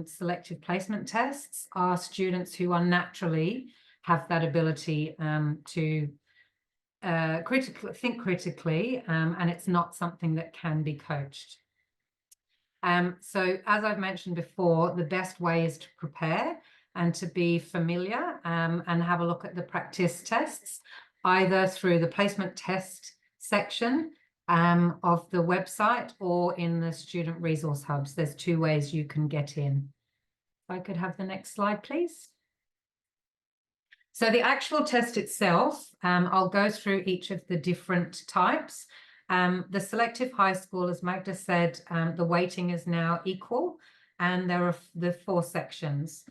selective placement tests are students who are naturally have that ability to think critically, and it's not something that can be coached. So as I've mentioned before, the best way is to prepare and to be familiar and have a look at the practice tests, either through the placement test section of the website or in the student resource hubs. There's 2 ways you can get in. If I could have the next slide, please. So the actual test itself, I'll go through each of the different types. The selective high school, as Magda said, the weighting is now equal, and there are the 4 sections.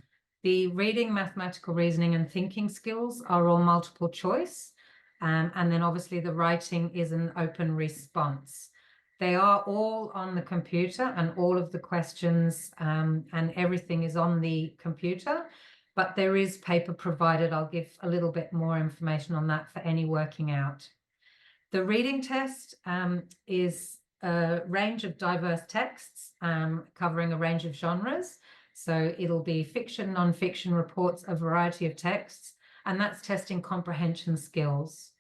The reading, mathematical reasoning, and thinking skills are all multiple choice. And then obviously the writing is an open response. They are all on the computer, and all of the questions and everything is on the computer, but there is paper provided. I'll give a little bit more information on that for any working out. The reading test is a range of diverse texts covering a range of genres. So it'll be fiction, non-fiction, reports, a variety of texts, and that's testing comprehension skills.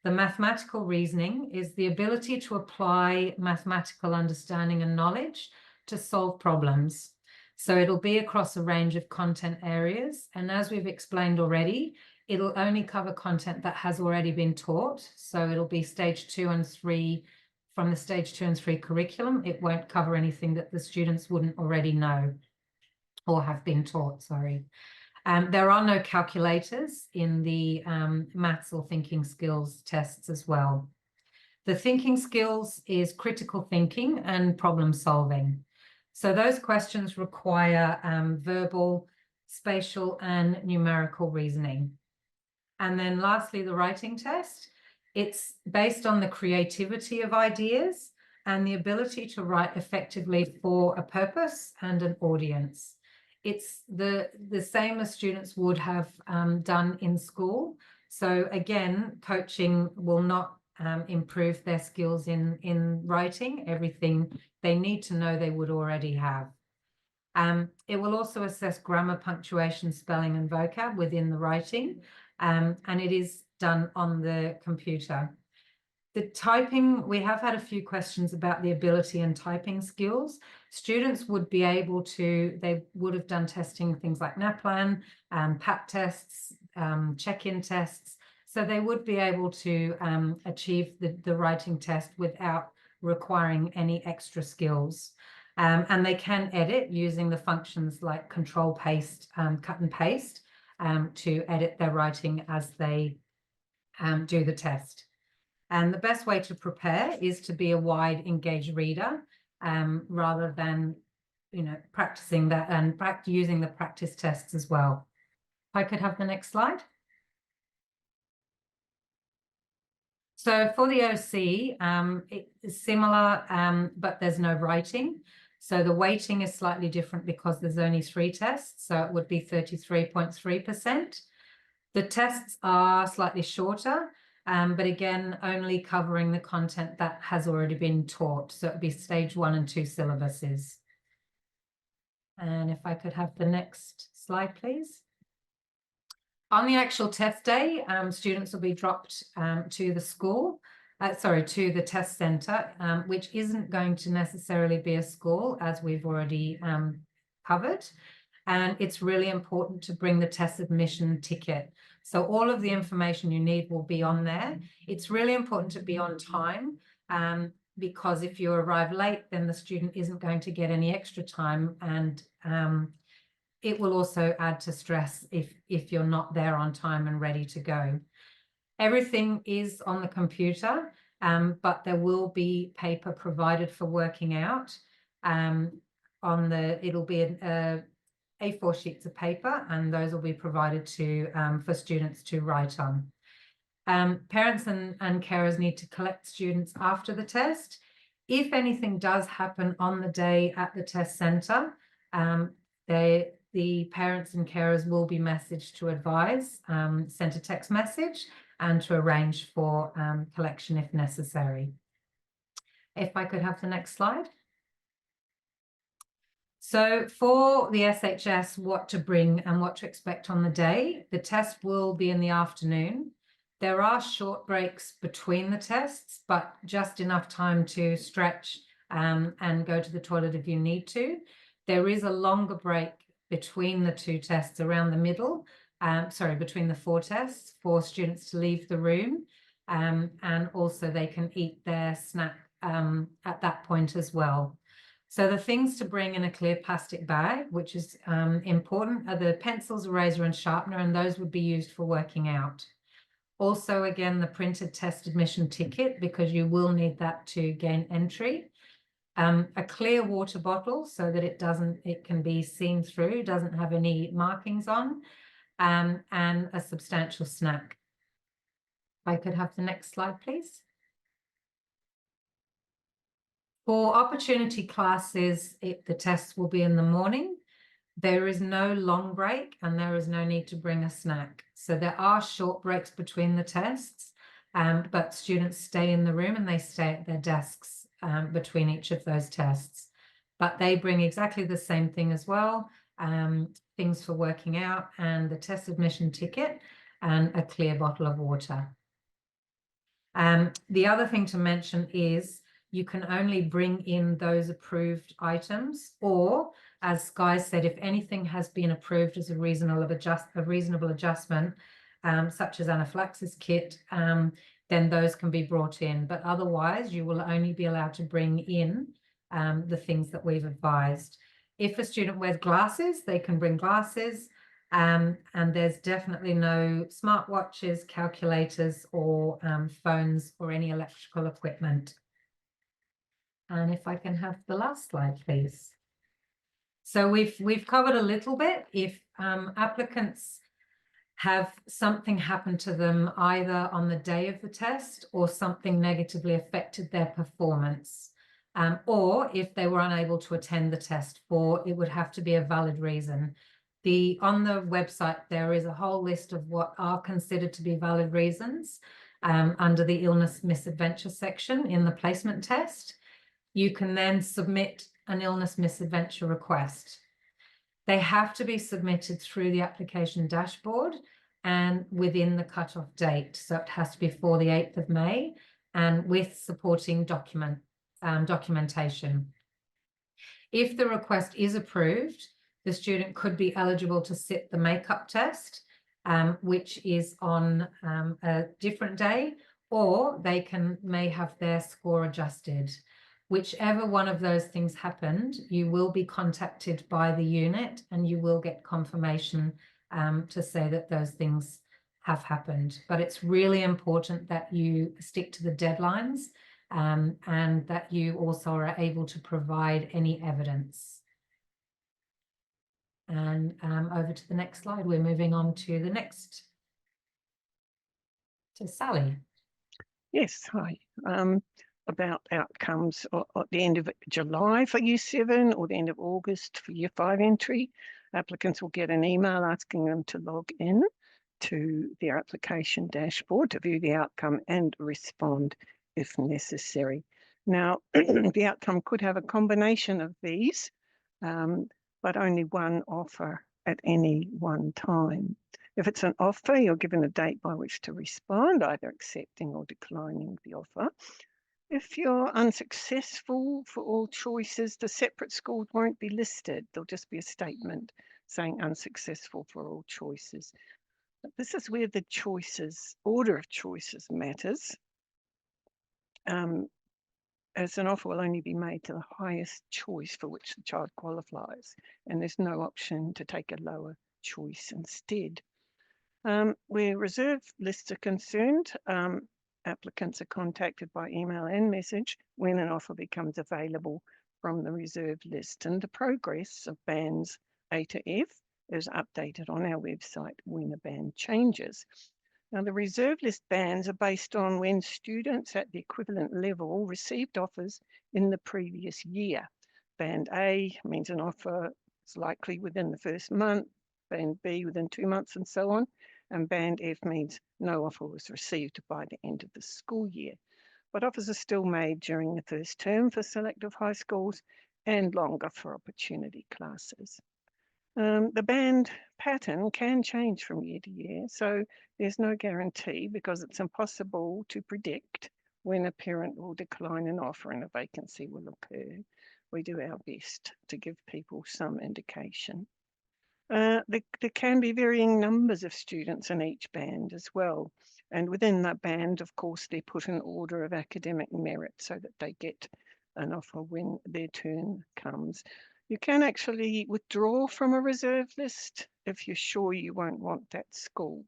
The mathematical reasoning is the ability to apply mathematical understanding and knowledge to solve problems. So it'll be across a range of content areas. And as we've explained already, it'll only cover content that has already been taught. So it'll be stage 2 and 3 from the stage 2 and 3 curriculum. It won't cover anything that the students wouldn't already know or have been taught, sorry. There are no calculators in the maths or thinking skills tests as well. The thinking skills is critical thinking and problem solving. So those questions require verbal, spatial, and numerical reasoning. And then lastly, the writing test. It's based on the creativity of ideas and the ability to write effectively for a purpose and an audience. It's the same as students would have done in school. So again, coaching will not improve their skills in writing. Everything they need to know they would already have. It will also assess grammar, punctuation, spelling, and vocab within the writing, and it is done on the computer. The typing, we have had a few questions about the ability and typing skills. Students would be able to, they would have done testing, things like NAPLAN, PAT tests, check-in tests. So they would be able to achieve the writing test without requiring any extra skills. And they can edit using the functions like control, paste, cut and paste to edit their writing as they do the test. And the best way to prepare is to be a wide, engaged reader rather than, practicing that and using the practice tests as well. If I could have the next slide. So for the OC, it is similar, but there's no writing. So the weighting is slightly different because there's only 3 tests. So it would be 33.3%. The tests are slightly shorter, but again, only covering the content that has already been taught. So it would be stage 1 and 2 syllabuses. And if I could have the next slide, please. On the actual test day, students will be dropped to the school, to the test centre, which isn't going to necessarily be a school, as we've already covered. And it's really important to bring the test admission ticket. So all of the information you need will be on there. It's really important to be on time because if you arrive late, then the student isn't going to get any extra time, and it will also add to stress if you're not there on time and ready to go. Everything is on the computer, but there will be paper provided for working out. It'll be A4 sheets of paper, and those will be provided to for students to write on. Parents and carers need to collect students after the test. If anything does happen on the day at the test centre, the parents and carers will be messaged to advise, sent a text message, and to arrange for collection if necessary. If I could have the next slide. So for the SHS, what to bring and what to expect on the day, the test will be in the afternoon. There are short breaks between the tests, but just enough time to stretch and go to the toilet if you need to. There is a longer break between the two tests around the middle, between the 4 tests for students to leave the room. And also they can eat their snack at that point as well. So the things to bring in a clear plastic bag, which is important, are the pencils, eraser and sharpener, and those would be used for working out. Also, again, the printed test admission ticket, because you will need that to gain entry. A clear water bottle so that it can be seen through, doesn't have any markings on, and a substantial snack. If I could have the next slide, please. For opportunity classes, the tests will be in the morning. There is no long break and there is no need to bring a snack. So there are short breaks between the tests, but students stay in the room and they stay at their desks between each of those tests. But they bring exactly the same thing as well, things for working out and the test admission ticket and a clear bottle of water. The other thing to mention is you can only bring in those approved items, or as Guy said, if anything has been approved as a reasonable adjustment, such as anaphylaxis kit, then those can be brought in. But otherwise, you will only be allowed to bring in the things that we've advised. If a student wears glasses, they can bring glasses. And there's definitely no smartwatches, calculators, or phones or any electrical equipment. And if I can have the last slide, please. So we've covered a little bit. If applicants have something happen to them either on the day of the test or something negatively affected their performance, or if they were unable to attend the test, it would have to be a valid reason. On the website, there is a whole list of what are considered to be valid reasons under the illness misadventure section in the placement test. You can then submit an illness misadventure request. They have to be submitted through the application dashboard and within the cutoff date. So it has to be for the 8th of May and with supporting documentation. If the request is approved, the student could be eligible to sit the makeup test, which is on a different day, or they may have their score adjusted. Whichever one of those things happened, you will be contacted by the unit and you will get confirmation to say that those things have happened. But it's really important that you stick to the deadlines and that you also are able to provide any evidence. And over to the next slide, we're moving on to the next, to Sally. Yes, hi. About outcomes at the end of July for Year 7 or the end of August for Year 5 entry. Applicants will get an email asking them to log in to their application dashboard to view the outcome and respond if necessary. Now, the outcome could have a combination of these, but only one offer at any one time. If it's an offer, you're given a date by which to respond, either accepting or declining the offer. If you're unsuccessful for all choices, the separate scores won't be listed. There'll just be a statement saying unsuccessful for all choices. But this is where the order of choices matters. As an offer will only be made to the highest choice for which the child qualifies, and there's no option to take a lower choice instead. Where reserve lists are concerned, applicants are contacted by email and message when an offer becomes available from the reserve list, and the progress of bands A to F is updated on our website when a band changes. Now, the reserve list bands are based on when students at the equivalent level received offers in the previous year. Band A means an offer is likely within the first month, Band B within 2 months, and so on. And Band F means no offer was received by the end of the school year. But offers are still made during the first term for selective high schools and longer for opportunity classes. The band pattern can change from year to year, so there's no guarantee because it's impossible to predict when a parent will decline an offer and a vacancy will occur. We do our best to give people some indication. There can be varying numbers of students in each band as well. And within that band, of course, they're put in order of academic merit so that they get an offer when their turn comes. You can actually withdraw from a reserve list if you're sure you won't want that school.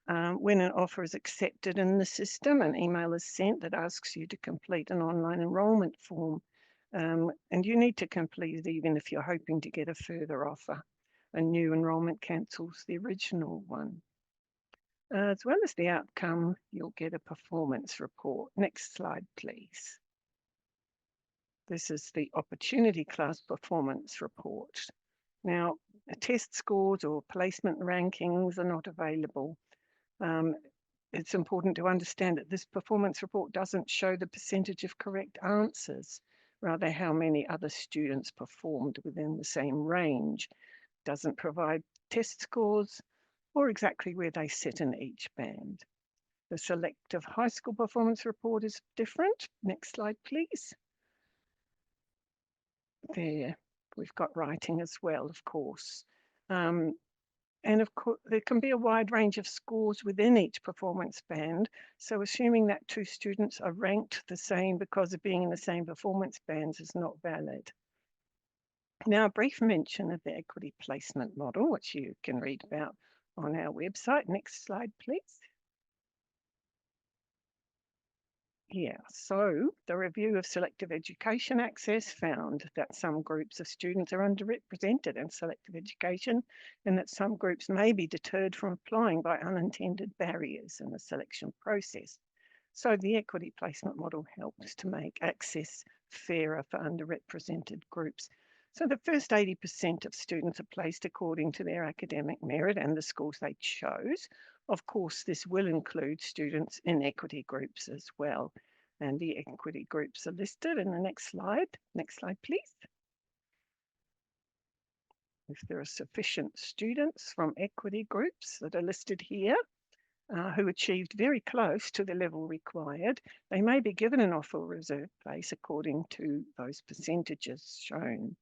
When an offer is accepted in the system, an email is sent that asks you to complete an online enrolment form. And you need to complete it even if you're hoping to get a further offer. A new enrolment cancels the original one. As well as the outcome, you'll get a performance report. Next slide, please. This is the opportunity class performance report. Now, test scores or placement rankings are not available. It's important to understand that this performance report doesn't show the percentage of correct answers, rather how many other students performed within the same range. Doesn't provide test scores or exactly where they sit in each band. The selective high school performance report is different. Next slide, please. There, we've got writing as well, of course. And of course, there can be a wide range of scores within each performance band. So assuming that two students are ranked the same because of being in the same performance bands is not valid. Now, a brief mention of the equity placement model, which you can read about on our website. Next slide, please. Yeah, so the review of selective education access found that some groups of students are underrepresented in selective education and that some groups may be deterred from applying by unintended barriers in the selection process. So the equity placement model helps to make access fairer for underrepresented groups. So the first 80% of students are placed according to their academic merit and the schools they chose. Of course, this will include students in equity groups as well. And the equity groups are listed in the next slide. Next slide, please. If there are sufficient students from equity groups that are listed here, who achieved very close to the level required, they may be given an offer reserve place according to those percentages shown.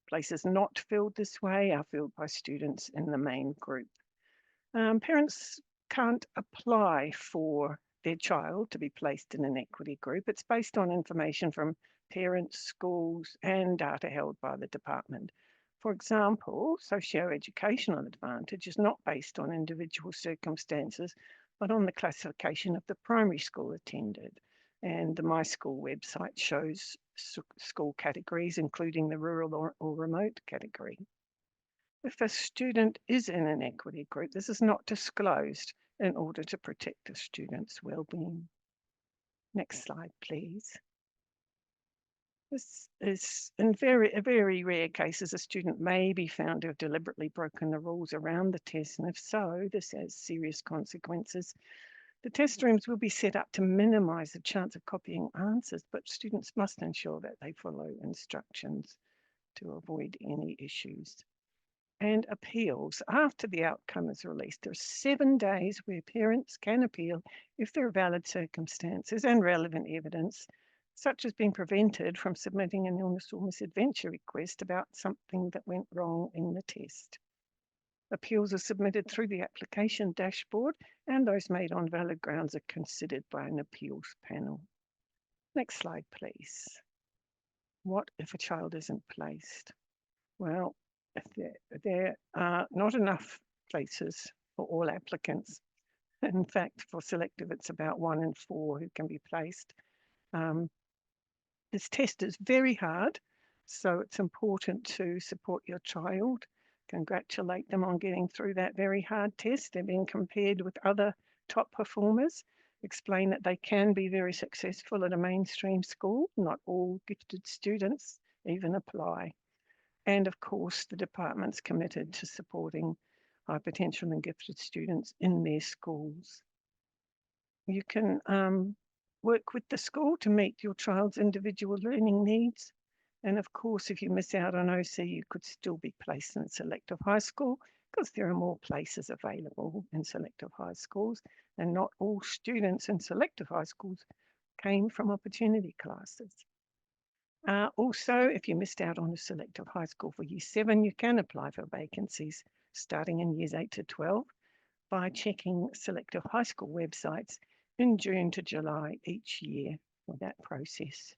Places not filled this way are filled by students in the main group. Parents can't apply for their child to be placed in an equity group. It's based on information from parents, schools, and data held by the department. For example, socio-educational advantage is not based on individual circumstances, but on the classification of the primary school attended. And the My School website shows school categories, including the rural or remote category. If a student is in an equity group, this is not disclosed in order to protect the student's well-being. Next slide, please. This is in very rare cases, a student may be found to have deliberately broken the rules around the test, and if so, this has serious consequences. The test rooms will be set up to minimize the chance of copying answers, but students must ensure that they follow instructions to avoid any issues. And appeals after the outcome is released. There are 7 days where parents can appeal if there are valid circumstances and relevant evidence, such as being prevented from submitting an illness or misadventure request about something that went wrong in the test. Appeals are submitted through the application dashboard, and those made on valid grounds are considered by an appeals panel. Next slide, please. What if a child isn't placed? Well, if there are not enough places for all applicants. In fact, for selective, it's about 1 in 4 who can be placed. This test is very hard, so it's important to support your child, congratulate them on getting through that very hard test. They're being compared with other top performers, explain that they can be very successful at a mainstream school. Not all gifted students even apply. And of course, the department's committed to supporting high potential and gifted students in their schools. You can work with the school to meet your child's individual learning needs. And of course, if you miss out on OC, you could still be placed in selective high school because there are more places available in selective high schools, and not all students in selective high schools came from opportunity classes. Also, if you missed out on a selective high school for Year 7, you can apply for vacancies starting in Years 8 to 12 by checking selective high school websites in June to July each year for that process.